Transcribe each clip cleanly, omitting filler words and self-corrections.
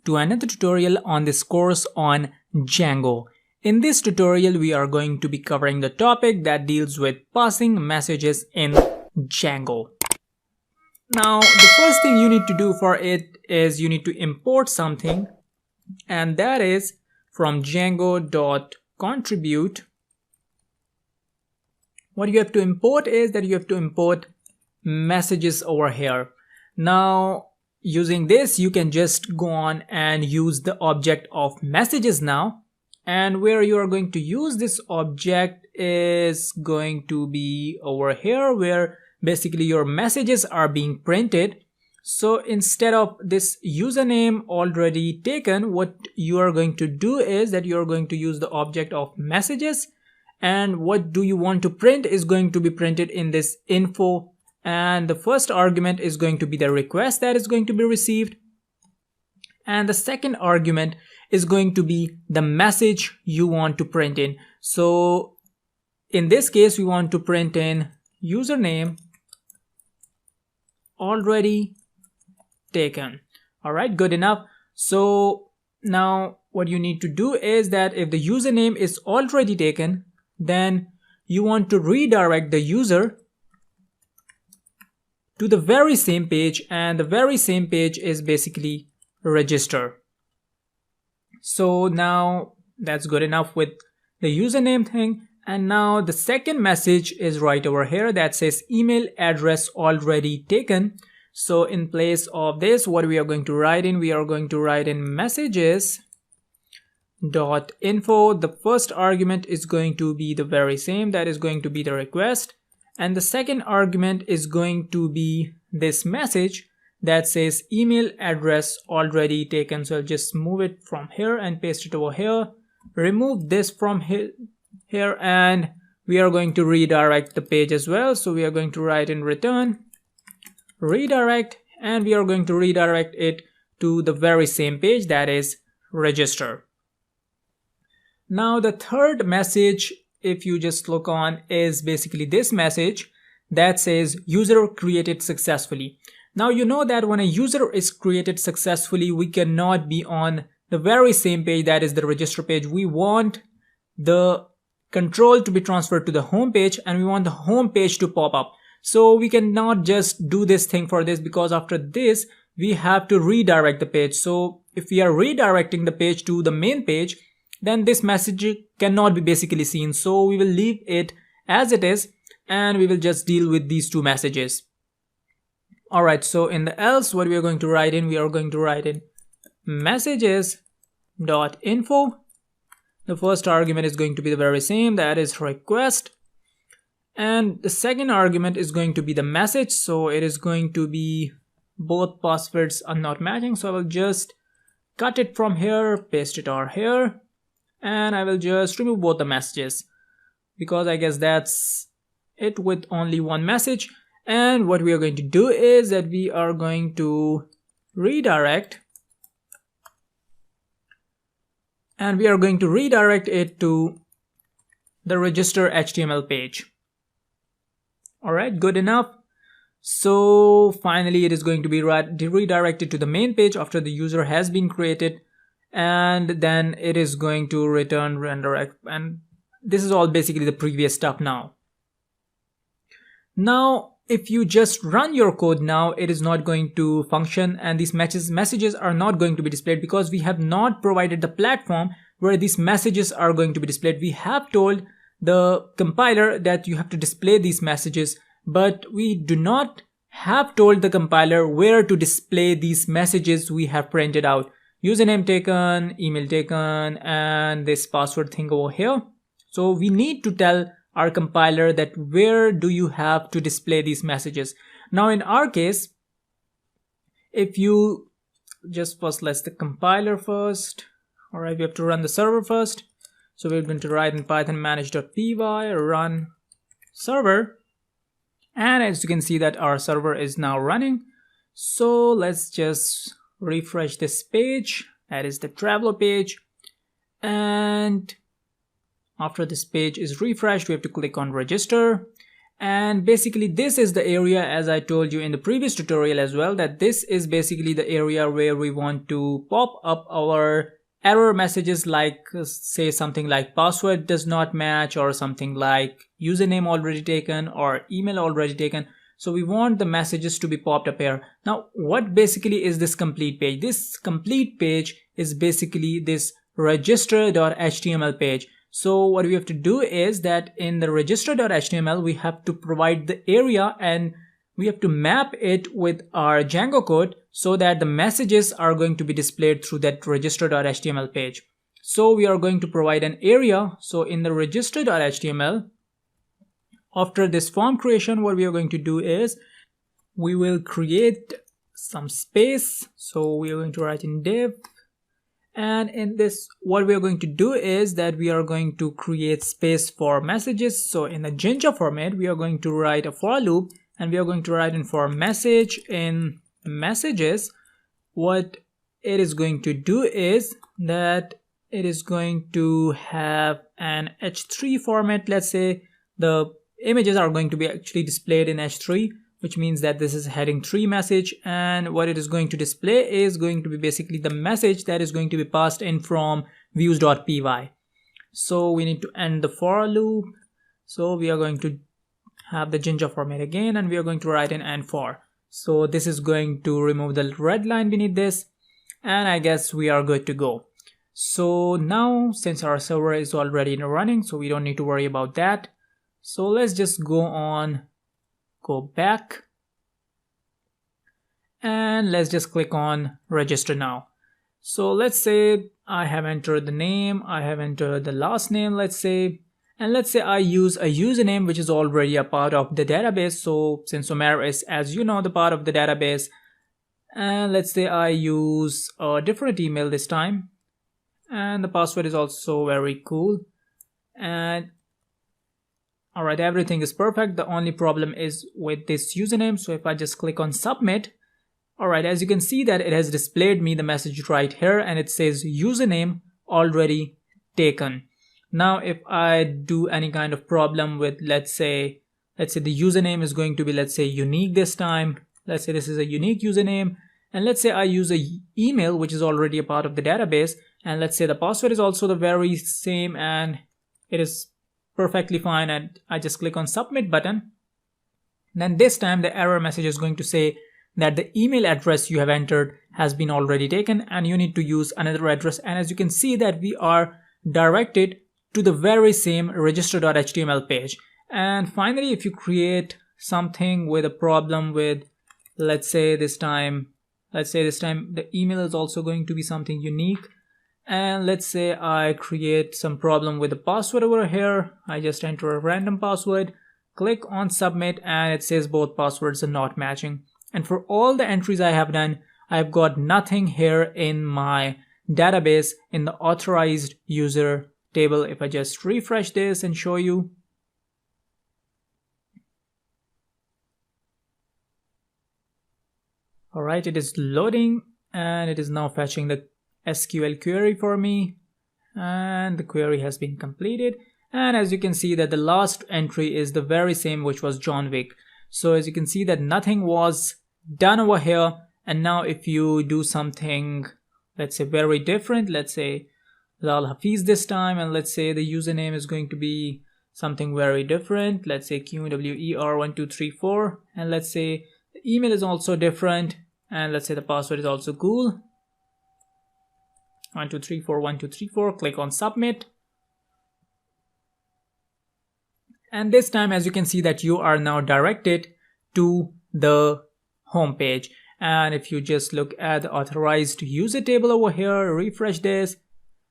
to another tutorial on this course on Django. In this tutorial, we are going to be covering the topic that deals with passing messages in Django. Now, the first thing you need to do for it is you need to import something, and that is from Django.contribute. What you have to import is that you have to import messages over here. Now, using this, you can just go on and use the object of messages now. And where you are going to use this object is going to be over here, where basically your messages are being printed. So instead of this username already taken, what you are going to do is that you are going to use the object of messages. And what do you want to print is going to be printed in this info. And the first argument is going to be the request that is going to be received. And the second argument is going to be the message you want to print in. So in this case, we want to print in username already taken. All right, good enough. So now what you need to do is that if the username is already taken, then you want to redirect the user to the very same page, and the very same page is basically register. So now that's good enough with the username thing. And now the second message is right over here that says email address already taken. So in place of this, what we are going to write in, we are going to write in messages dot info. The first argument is going to be the very same, that is going to be the request, and the second argument is going to be this message that says email address already taken. So I'll just move it from here and paste it over here, remove this from here, and we are going to redirect the page as well. So we are going to write in return redirect, and we are going to redirect it to the very same page, that is register. Now the third message, if you just look on, is basically this message that says user created successfully. Now you know that when a user is created successfully, we cannot be on the very same page, that is the register page. We want the control to be transferred to the home page, and we want the home page to pop up. So we cannot just do this thing for this, because after this we have to redirect the page. So if we are redirecting the page to the main page, then this message cannot be basically seen. So we will leave it as it is, and we will just deal with these two messages. Alright, so in the else, what we are going to write in, we are going to write in messages.info. The first argument is going to be the very same, that is request. And the second argument is going to be the message. So it is going to be both passwords are not matching. So I will just cut it from here, paste it over here. And I will just remove both the messages, because I guess that's it with only one message. And what we are going to do is that we are going to redirect, and we are going to redirect it to the register HTML page. Alright, good enough. So finally it is going to be redirected to the main page after the user has been created. And then it is going to return redirect, and this is all basically the previous stuff now. Now, if you just run your code now, it is not going to function, and these messages are not going to be displayed, because we have not provided the platform where these messages are going to be displayed. We have told the compiler that you have to display these messages, but we do not have told the compiler where to display these messages we have printed out. Username taken, email taken, and this password thing over here. So we need to tell our compiler that where do you have to display these messages. Now in our case, if you just first, let's the compiler first. Alright, we have to run the server first. So we're going to write in python manage.py run server. And as you can see that our server is now running. So let's just refresh this page, that is the traveler page, and after this page is refreshed, we have to click on register, And basically this is the area, as I told you in the previous tutorial as well, that this is basically the area where we want to pop up our error messages, like say something like password does not match, or something like username already taken, or email already taken. So we want the messages to be popped up here. Now what basically is this complete page? This complete page is basically this register.html page. So what we have to do is that in the register.html we have to provide the area, and we have to map it with our Django code so that the messages are going to be displayed through that register.html page. So we are going to provide an area. So in the register.html, after this form creation, what we are going to do is we will create some space. So we are going to write in div. And in this, what we are going to do is that we are going to create space for messages. So in the Jinja format, we are going to write a for loop, and we are going to write in for message in messages. What it is going to do is that it is going to have an H3 format. Let's say the images are going to be actually displayed in H3, which means that this is heading 3 message, and what it is going to display is going to be basically the message that is going to be passed in from views.py. So we need to end the for loop. So we are going to have the Jinja format again, and we are going to write an end for. So this is going to remove the red line beneath this, and I guess we are good to go. So now since our server is already running, so we don't need to worry about that. So let's just go back, and let's just click on register now. So let's say I have entered the name, I have entered the last name, let's say, and let's say I use a username which is already a part of the database. So since Omer is, as you know, the part of the database, and let's say I use a different email this time, and the password is also very cool, and alright, everything is perfect. The only problem is with this username. So if I just click on submit, alright, as you can see that it has displayed me the message right here, and it says username already taken. Now if I do any kind of problem with, let's say the username is going to be, let's say, unique this time. Let's say this is a unique username, and let's say I use a email which is already a part of the database, and let's say the password is also the very same, and it is perfectly fine, and I just click on submit button. Then this time the error message is going to say that the email address you have entered has been already taken, and you need to use another address. And as you can see that we are directed to the very same register.html page. And finally, if you create something with a problem with, let's say this time the email is also going to be something unique, and let's say I create some problem with the password over here. I just enter a random password, click on submit, and it says both passwords are not matching. And for all the entries I have done, I've got nothing here in my database in the authorized user table. If I just refresh this and show you, alright, it is loading, and it is now fetching the SQL query for me, and the query has been completed. And as you can see that the last entry is the very same which was John Wick. So as you can see that nothing was done over here. And now if you do something, let's say very different, let's say Lal Hafiz this time, and let's say the username is going to be something very different, let's say QWER1234, and let's say the email is also different, and let's say the password is also cool, 12341234, click on submit. And this time, as you can see that you are now directed to the home page. And if you just look at the authorized user table over here, refresh this,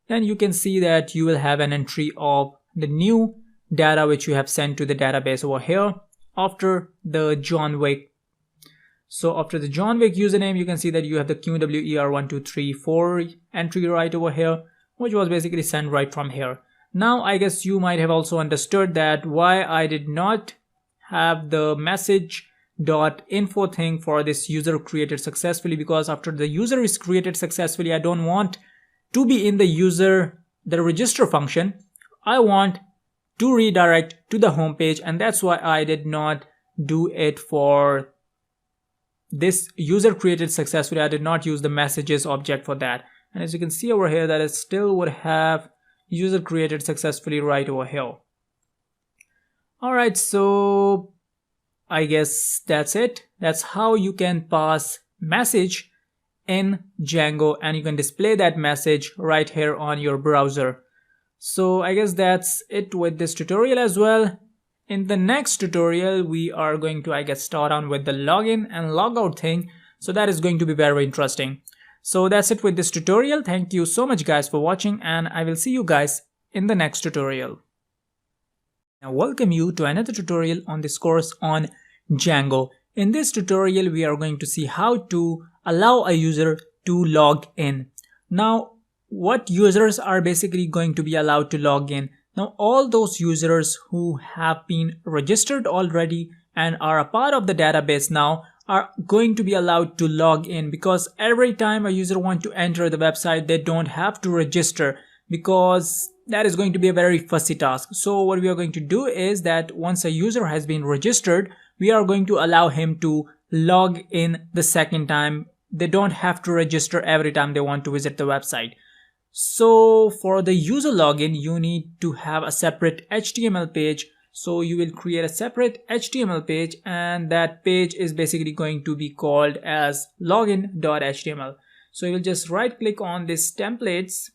then you can see that you will have an entry of the new data which you have sent to the database over here after the John Wick. So after the John Wick username, you can see that you have the QWER1234 entry right over here, which was basically sent right from here. Now I guess you might have also understood that why I did not have the message.info thing for this user created successfully, because after the user is created successfully, I don't want to be in the register function. I want to redirect to the home page, and that's why I did not do it for this user created successfully. I did not use the messages object for that. And as you can see over here, that it still would have user created successfully right over here. Alright, so I guess that's it. That's how you can pass message in Django, and you can display that message right here on your browser. So I guess that's it with this tutorial as well. In the next tutorial, we are going to, I guess, start on with the login and logout thing. So that is going to be very interesting. So that's it with this tutorial. Thank you so much guys for watching, and I will see you guys in the next tutorial. Now welcome you to another tutorial on this course on Django. In this tutorial, we are going to see how to allow a user to log in. Now, what users are basically going to be allowed to log in? Now, all those users who have been registered already and are a part of the database now are going to be allowed to log in, because every time a user wants to enter the website, they don't have to register, because that is going to be a very fussy task. So what we are going to do is that once a user has been registered, we are going to allow him to log in the second time. They don't have to register every time they want to visit the website. So for the user login, you need to have a separate HTML page. So you will create a separate HTML page, and that page is basically going to be called as login.html. So you will just right click on this templates.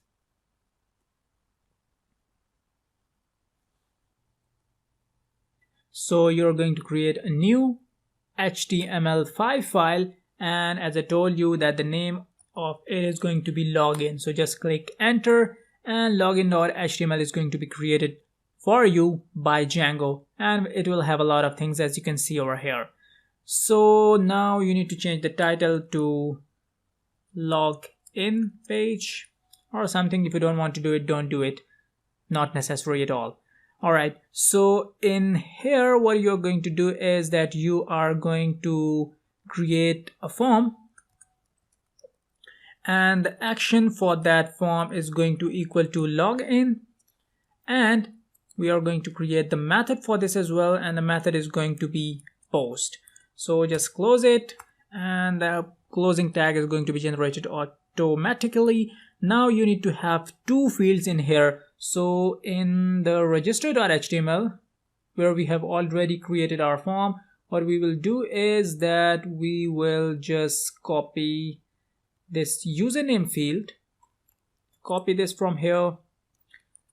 So you're going to create a new HTML5 file, and as I told you that the name of it is going to be login. So just click enter, and login.html is going to be created for you by Django, and it will have a lot of things as you can see over here. So now you need to change the title to login page or something. If you don't want to do it, don't do it. Not necessary at all. Alright, so in here what you're going to do is that you are going to create a form, and the action for that form is going to equal to login, and we are going to create the method for this as well, and the method is going to be post. So just close it, and the closing tag is going to be generated automatically. Now you need to have two fields in here. So in the register.html, where we have already created our form, what we will do is that we will just copy this username field, copy this from here,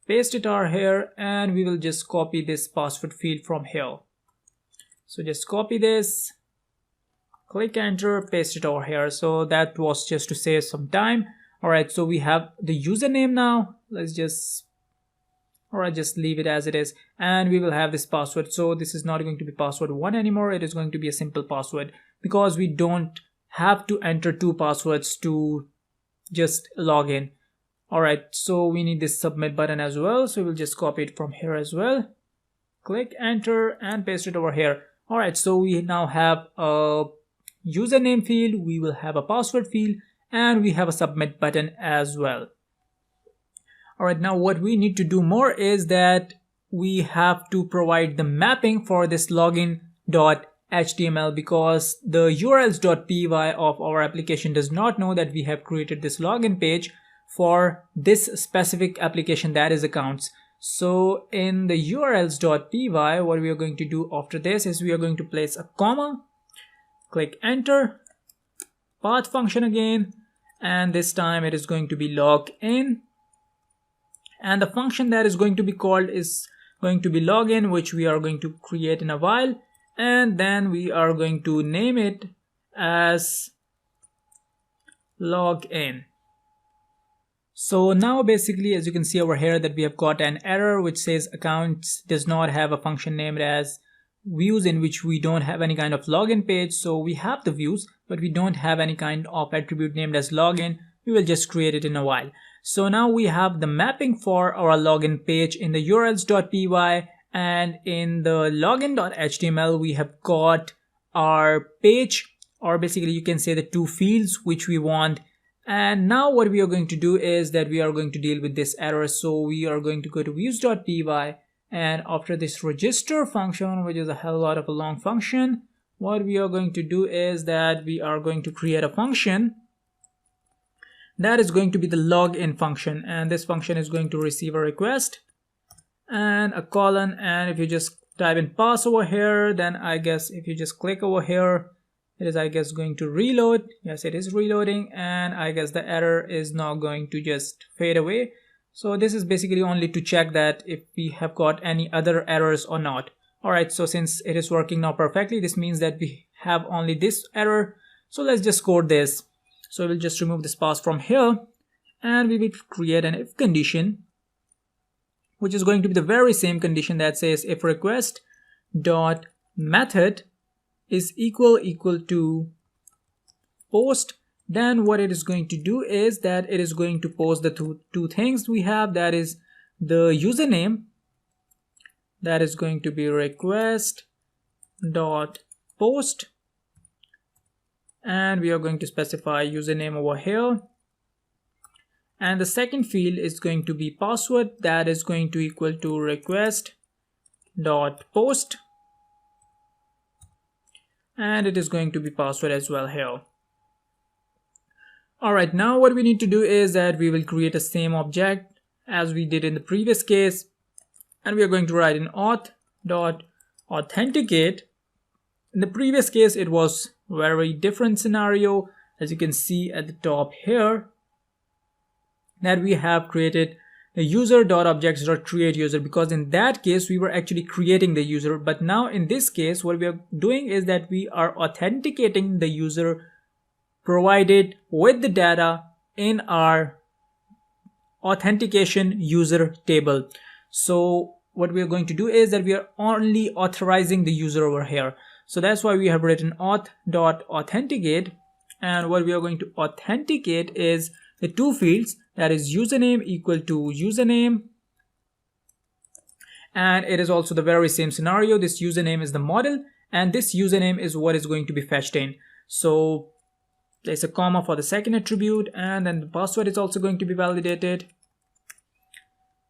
paste it over here, and we will just copy this password field from here. So just copy this, click enter, paste it over here. So that was just to save some time. Alright, so we have the username now. Let's just just leave it as it is, and we will have this password. So this is not going to be password 1 anymore. It is going to be a simple password, because we don't have to enter two passwords to just log in. Alright, so we need this submit button as well. So we'll just copy it from here as well. Click enter and paste it over here. Alright, so we now have a username field, we will have a password field, and we have a submit button as well. Alright, now what we need to do more is that we have to provide the mapping for this login.html, because the urls.py of our application does not know that we have created this login page for this specific application, that is accounts. So in the urls.py, what we are going to do after this is we are going to place a comma, click enter, path function again, and this time it is going to be login. And the function that is going to be called is going to be login, which we are going to create in a while, and then we are going to name it as login. So now basically, as you can see over here, that we have got an error which says accounts does not have a function named as views, in which we don't have any kind of login page. So we have the views, but we don't have any kind of attribute named as login. We will just create it in a while. So now we have the mapping for our login page in the urls.py, and in the login.html we have got our page, or basically you can say the two fields which we want. And now what we are going to do is that we are going to deal with this error. So we are going to go to views.py, And after this register function, which is a hell lot of a long function, what we are going to do is that we are going to create a function that is going to be the login function, and this function is going to receive a request and a colon, and if you just type in pass over here, then I guess if you just click over here, it is I guess going to reload. Yes, it is reloading, and I guess the error is now going to just fade away. So this is basically only to check that if we have got any other errors or not. Alright, so since it is working now perfectly, this means that we have only this error. So let's just code this. So we'll just remove this pass from here, and we will create an if condition, which is going to be the very same condition that says if request dot method is equal to post. Then what it is going to do is that it is going to post the two things we have, that is the username, that is going to be request dot post, and we are going to specify username over here, and the second field is going to be password, that is going to equal to request dot post, and it is going to be password as well here. Alright, now what we need to do is that we will create the same object as we did in the previous case, and we are going to write in auth.authenticate. In the previous case it was very different scenario, as you can see at the top here, that we have created the user.objects.createUser, because in that case we were actually creating the user, but now in this case what we are doing is that we are authenticating the user provided with the data in our authentication user table. So what we are going to do is that we are only authorizing the user over here. So that's why we have written auth.authenticate, and what we are going to authenticate is the two fields, that is username equal to username, and it is also the very same scenario. This username is the model, and this username is what is going to be fetched in. So there's a comma for the second attribute, and then the password is also going to be validated.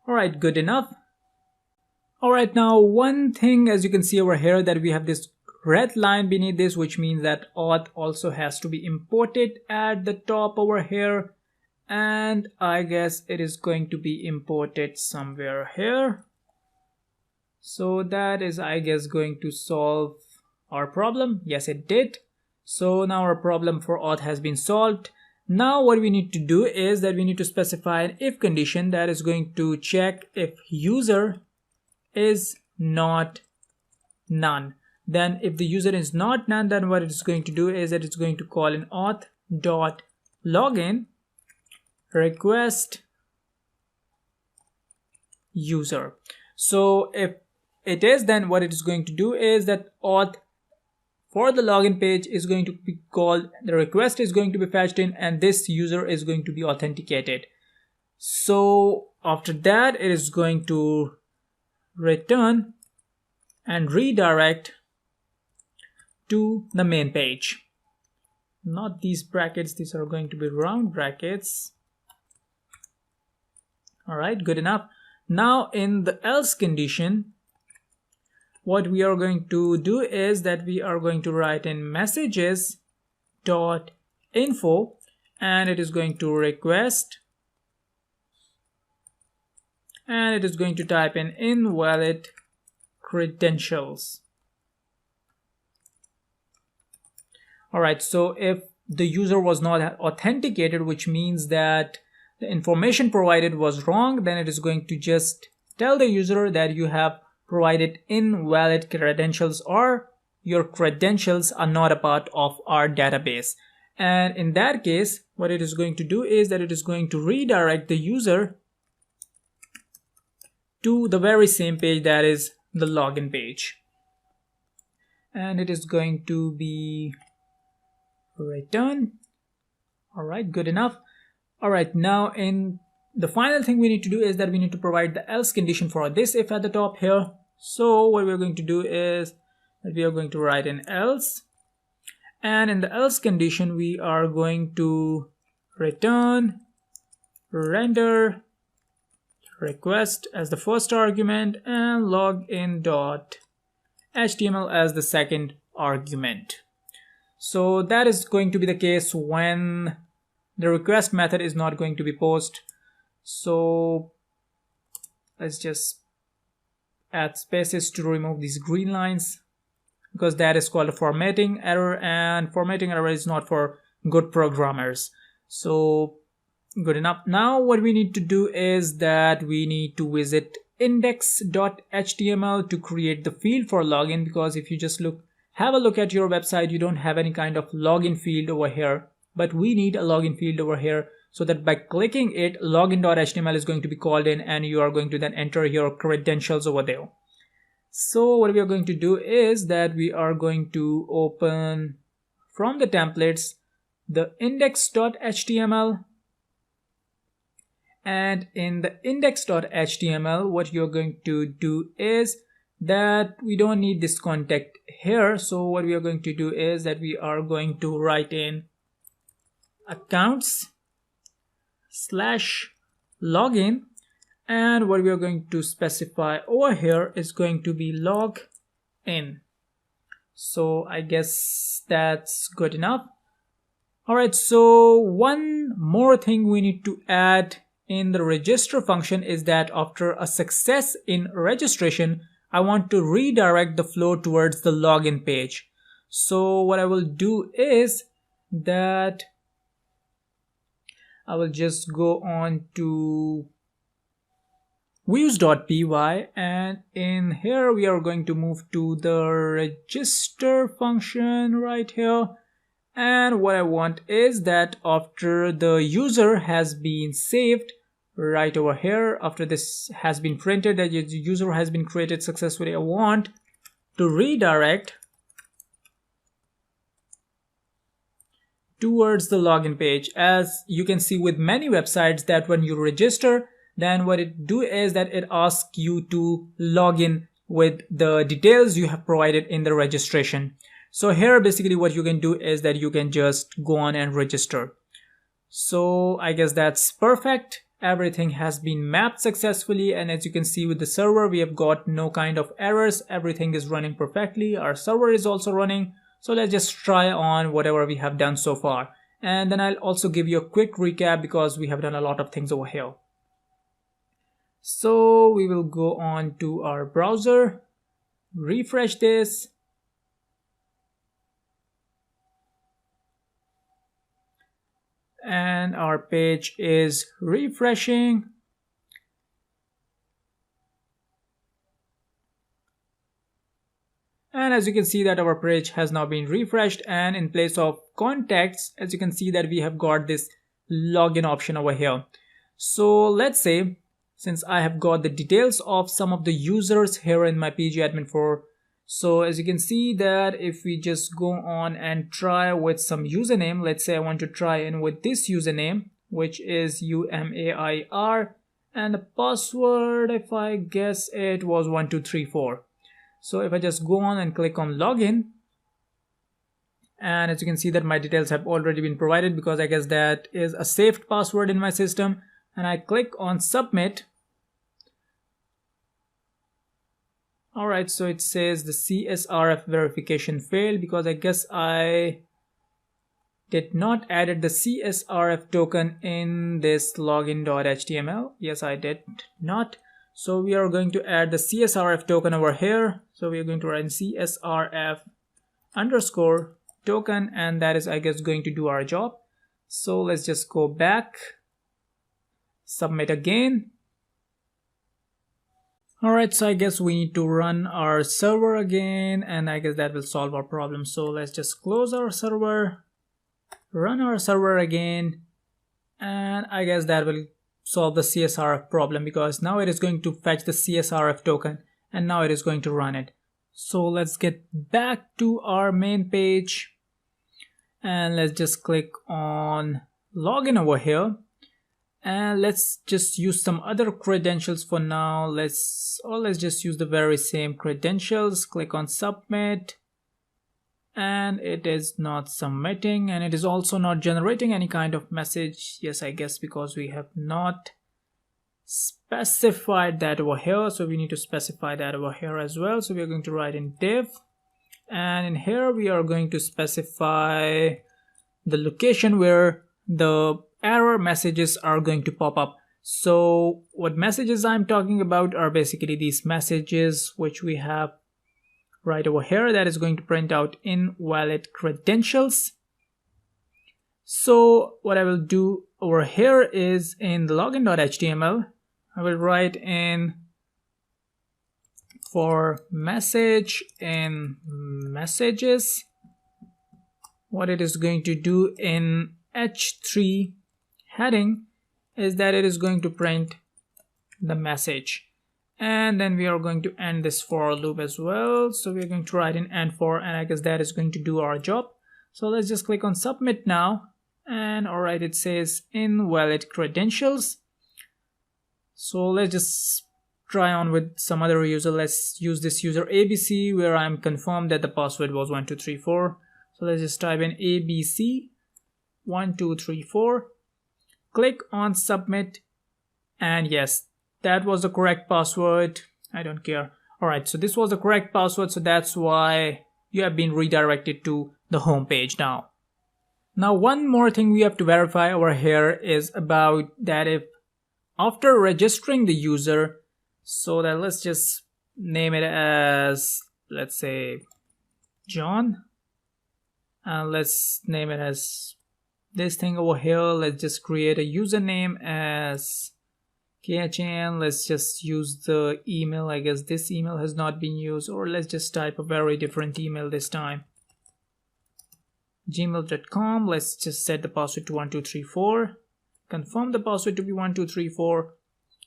Alright, good enough. Alright, now one thing, as you can see over here, that we have this red line beneath this, which means that auth also has to be imported at the top over here, and I guess it is going to be imported somewhere here. So that is, I guess, going to solve our problem. Yes, it did. So now our problem for auth has been solved. Now what we need to do is that we need to specify an if condition that is going to check if user is not none. Then if the user is not none, then what it's going to do is that it's going to call in auth.login request user. So if it is, then what it is going to do is that auth for the login page is going to be called, the request is going to be fetched in, and this user is going to be authenticated. So after that it is going to return and redirect to the main page. Not these brackets, these are going to be round brackets. Alright, good enough. Now in the else condition, what we are going to do is that we are going to write in messages.info, and it is going to request, and it is going to type in invalid credentials. Alright, so if the user was not authenticated, which means that the information provided was wrong, then it is going to just tell the user that you have provided invalid credentials, or your credentials are not a part of our database. And in that case, what it is going to do is that it is going to redirect the user to the very same page, that is the login page. And it is going to be return. Alright, good enough. Alright, now in the final thing we need to do is that we need to provide the else condition for this if at the top here. So what we're going to do is that we are going to write in else, and in the else condition we are going to return render request as the first argument and login.html as the second argument. So that is going to be the case when the request method is not going to be post. So let's just add spaces to remove these green lines, because that is called a formatting error, and formatting error is not for good programmers. So good enough. Now what we need to do is that we need to visit index.html to create the field for login, because if you just have a look at your website, you don't have any kind of login field over here, but we need a login field over here, so that by clicking it, login.html is going to be called in and you are going to then enter your credentials over there. So what we are going to do is that we are going to open from the templates the index.html, and in the index.html what you're going to do is that we don't need this contact here. So what we are going to do is that we are going to write in accounts/login, and what we are going to specify over here is going to be login. So I guess that's good enough. Alright, so one more thing we need to add in the register function is that after a success in registration, I want to redirect the flow towards the login page. So what I will do is that I will just go on to views.py, and in here we are going to move to the register function right here. And what I want is that after the user has been saved right over here, after this has been printed that the user has been created successfully, I want to redirect towards the login page. As you can see with many websites, that when you register, then what it do is that it asks you to log in with the details you have provided in the registration. So here basically what you can do is that you can just go on and register. So I guess that's perfect. Everything has been mapped successfully, and as you can see with the server, we have got no kind of errors. Everything is running perfectly. Our server is also running. So let's just try on whatever we have done so far. And then I'll also give you a quick recap, because we have done a lot of things over here. So we will go on to our browser, refresh this. And our page is refreshing. And as you can see that our page has now been refreshed, and in place of contacts, as you can see that we have got this login option over here. So let's say, since I have got the details of some of the users here in my pgadmin4, so as you can see that if we just go on and try with some username, let's say I want to try in with this username, which is UMAIR, and the password, if I guess it was 1234. So if I just go on and click on login, and as you can see that my details have already been provided, because I guess that is a saved password in my system, and I click on submit. Alright, so it says the CSRF verification failed, because I guess I did not added the CSRF token in this login.html. Yes, I did not. So we are going to add the CSRF token over here. So we are going to write CSRF underscore token, and that is, I guess, going to do our job. So let's just go back, submit again. Alright, so I guess we need to run our server again, and I guess that will solve our problem. So let's just close our server, run our server again, and I guess that will solve the CSRF problem, because now it is going to fetch the CSRF token and now it is going to run it. So let's get back to our main page, and let's just click on login over here. And let's just use some other credentials for now. Let's just use the very same credentials. Click on submit, and it is not submitting, and it is also not generating any kind of message. Yes, I guess because we have not specify that over here, so we need to specify that over here as well. So we are going to write in div, and in here we are going to specify the location where the error messages are going to pop up. So what messages I'm talking about are basically these messages which we have right over here that is going to print out invalid credentials. So what I will do over here is in the login.html, I will write in for message in messages. What it is going to do in h3 heading is that it is going to print the message, and then we are going to end this for loop as well. So we are going to write in end for, and I guess that is going to do our job. So let's just click on submit now, and alright, it says invalid credentials. So let's just try on with some other user. Let's use this user ABC, where I'm confirmed that the password was 1234. So let's just type in ABC 1234, click on submit, and yes, that was the correct password. I don't care. Alright, so this was the correct password, so that's why you have been redirected to the home page now. Now one more thing we have to verify over here is about that if after registering the user, so that let's just name it as, let's say, John, and let's name it as this thing over here. Let's just create a username as KHN. Let's just use the email. I guess this email has not been used, or let's just type a very different email this time, gmail.com. Let's just set the password to 1234, confirm the password to be 1234,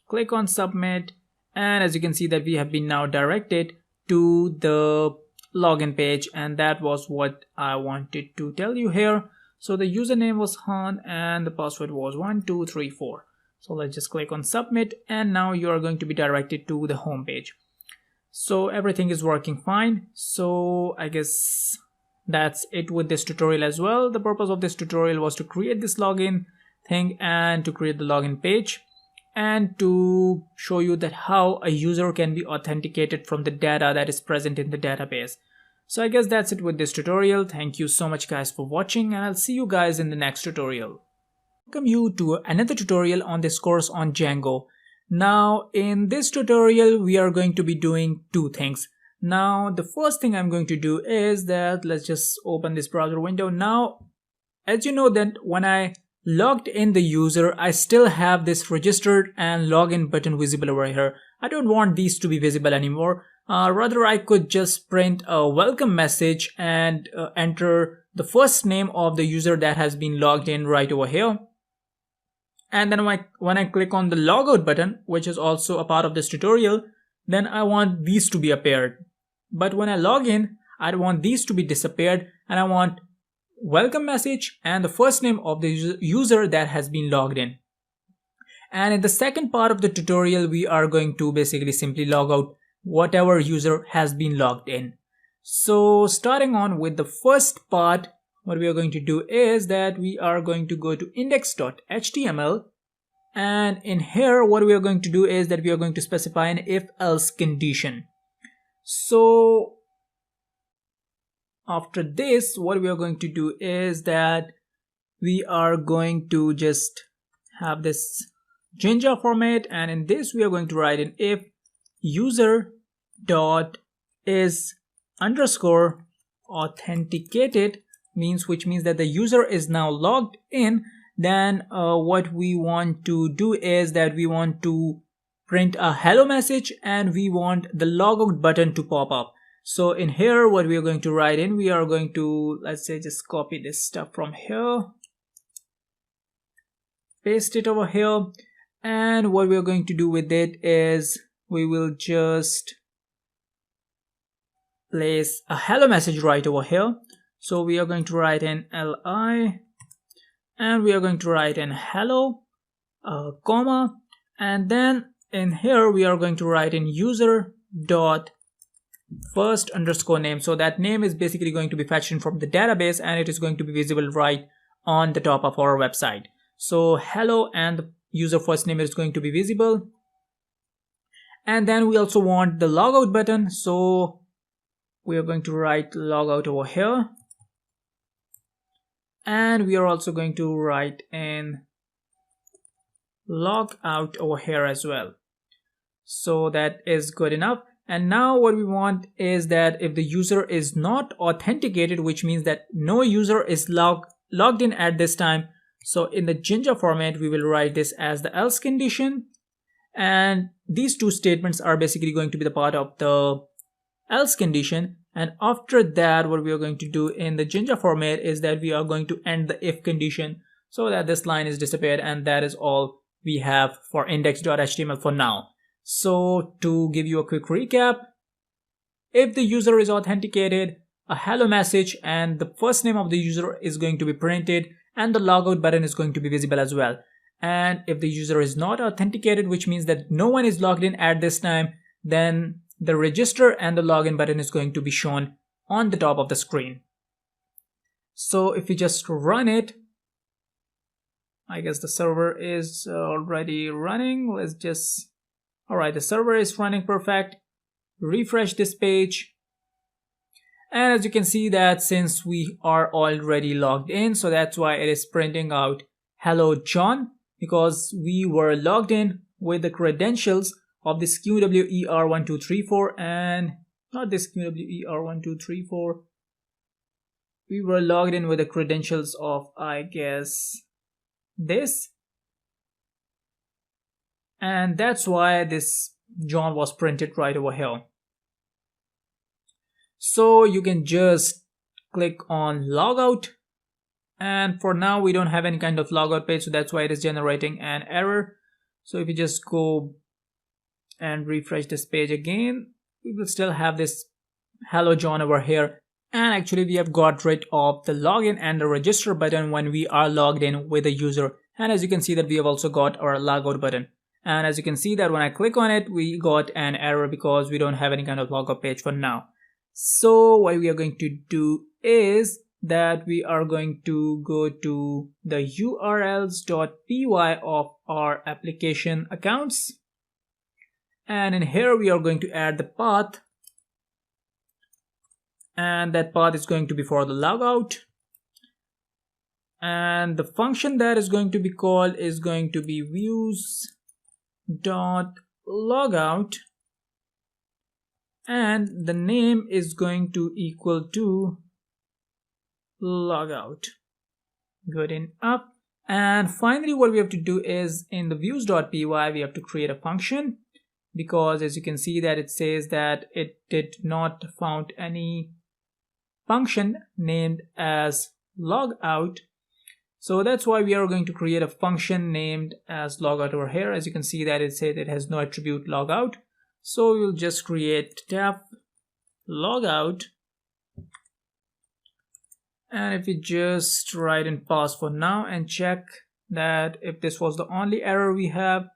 click on submit, and as you can see that we have been now directed to the login page, and that was what I wanted to tell you here. So the username was Han and the password was 1234. So let's just click on submit, and now you are going to be directed to the home page. So everything is working fine. So I guess that's it with this tutorial as well. The purpose of this tutorial was to create this login thing and to create the login page, and to show you that how a user can be authenticated from the data that is present in the database. So I guess that's it with this tutorial. Thank you so much guys for watching, and I'll see you guys in the next tutorial. Welcome you to another tutorial on this course on Django. Now in this tutorial we are going to be doing two things. Now the first thing I'm going to do is that let's just open this browser window. Now as you know that when I logged in the user, I still have this registered and login button visible over here. I don't want these to be visible anymore. Rather I could just print a welcome message and enter the first name of the user that has been logged in right over here. And then when I click on the logout button, which is also a part of this tutorial, then I want these to be appeared. But when I log in, I want these to be disappeared, and I want welcome message and the first name of the user that has been logged in. And in the second part of the tutorial, we are going to basically simply log out whatever user has been logged in. So starting on with the first part, what we are going to do is that we are going to go to index.html, and in here what we are going to do is that we are going to specify an if-else condition. So after this, what we are going to do is that we are going to just have this Jinja format, and in this we are going to write in if user dot is underscore authenticated, which means that the user is now logged in. Then what we want to do is that we want to print a hello message, and we want the logout button to pop up. So in here what we are going to write in, we are going to, let's say, just copy this stuff from here, paste it over here, and what we are going to do with it is we will just place a hello message right over here. So we are going to write in li, and we are going to write in hello, comma, and then in here we are going to write in user dot first underscore name. So that name is basically going to be fetched in from the database, and it is going to be visible right on the top of our website. So hello and the user first name is going to be visible. And then we also want the logout button, so we are going to write logout over here, and we are also going to write in logout over here as well. So that is good enough. And now what we want is that if the user is not authenticated, which means that no user is logged in at this time, so in the Jinja format we will write this as the else condition, and these two statements are basically going to be the part of the else condition. And after that, what we are going to do in the Jinja format is that we are going to end the if condition so that this line is disappeared, and that is all we have for index.html for now. So to give you a quick recap, if the user is authenticated, a hello message and the first name of the user is going to be printed, and the logout button is going to be visible as well. And if the user is not authenticated, which means that no one is logged in at this time, then the register and the login button is going to be shown on the top of the screen. So if we just run it, I guess the server is already running. Let's just, alright, the server is running perfect. Refresh this page. And as you can see that since we are already logged in, so that's why it is printing out hello John, because we were logged in with the credentials of this QWER1234 and not this QWER1234. We were logged in with the credentials of, I guess, this. And that's why this John was printed right over here. So you can just click on logout, and for now we don't have any kind of logout page, so that's why it is generating an error. So if you just go and refresh this page again, we will still have this hello John over here, and actually we have got rid of the login and the register button when we are logged in with a user. And as you can see that we have also got our logout button, and as you can see that when I click on it we got an error because we don't have any kind of logout page for now. So what we are going to do is that we are going to go to the urls.py of our application accounts, and in here we are going to add the path, and that path is going to be for the logout, and the function that is going to be called is going to be views.logout, and the name is going to equal to logout. Good enough. And finally what we have to do is in the views.py we have to create a function, because as you can see that it says that it did not found any function named as logout. So that's why we are going to create a function named as logout over here. As you can see that it said it has no attribute logout. So we'll just create def logout, and if you just write and pause for now and check that if this was the only error we have,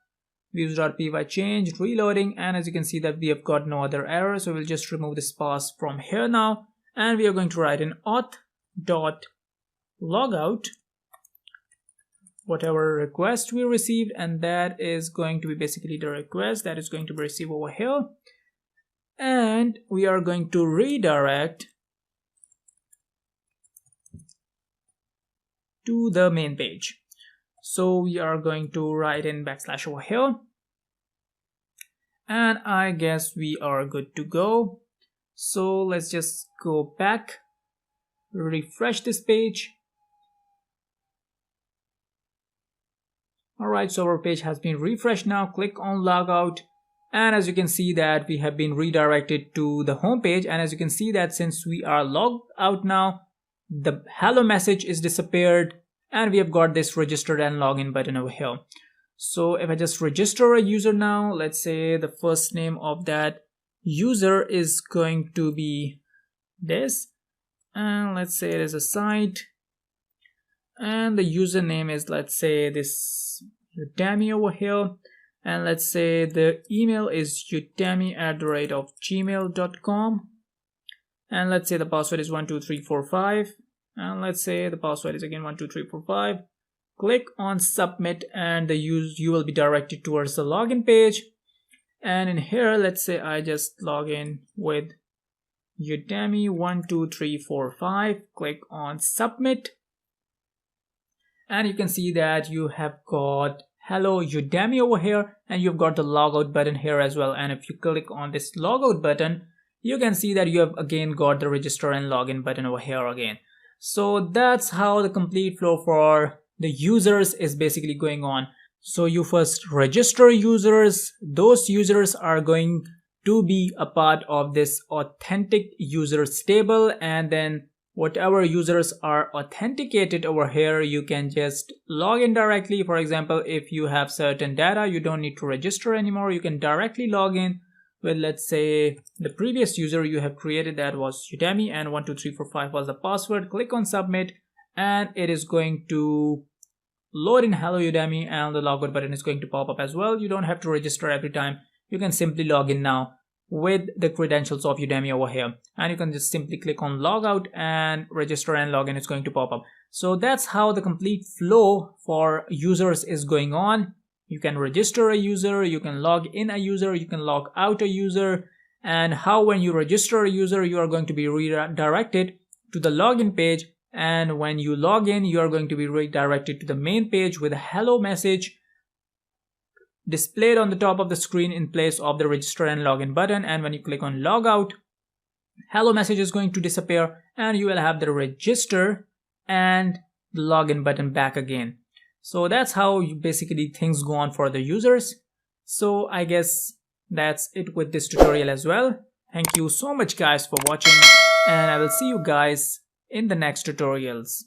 views.py changed, reloading, and as you can see that we have got no other error. So we'll just remove this pause from here now, and we are going to write an auth.logout, whatever request we received, and that is going to be basically the request that is going to be received over here, and we are going to redirect to the main page. So we are going to write in / over here, and I guess we are good to go. So let's just go back, refresh this page. Alright, so our page has been refreshed now. Click on logout, and as you can see that we have been redirected to the home page, and as you can see that since we are logged out now, the hello message is disappeared, and we have got this register and login button over here. So if I just register a user now, let's say the first name of that user is going to be this, and let's say it is a site, and the username is, let's say, this Udemy over here, and let's say the email is udemy@gmail.com, and let's say the password is 12345, and let's say the password is again 12345, click on submit, and you will be directed towards the login page. And in here, let's say I just log in with Udemy 12345, click on submit, and you can see that you have got hello Udemy over here, and you've got the logout button here as well. And if you click on this logout button, you can see that you have again got the register and login button over here again. So that's how the complete flow for the users is basically going on. So you first register users. Those users are going to be a part of this authentic users table, and then whatever users are authenticated over here, you can just log in directly. For example, if you have certain data, you don't need to register anymore. You can directly log in with, let's say, the previous user you have created, that was Udemy, and 12345 was the password. Click on submit, and it is going to load in hello Udemy, and the logout button is going to pop up as well. You don't have to register every time. You can simply log in now with the credentials of Udemy over here, and you can just simply click on logout, and register and login is going to pop up. So that's how the complete flow for users is going on. You can register a user, you can log in a user, you can log out a user, and how when you register a user, you are going to be redirected to the login page, and when you log in, you are going to be redirected to the main page with a hello message displayed on the top of the screen in place of the register and login button. And when you click on logout, hello message is going to disappear, and you will have the register and the login button back again. So that's how basically things go on for the users. So I guess that's it with this tutorial as well. Thank you so much guys for watching, and I will see you guys in the next tutorials.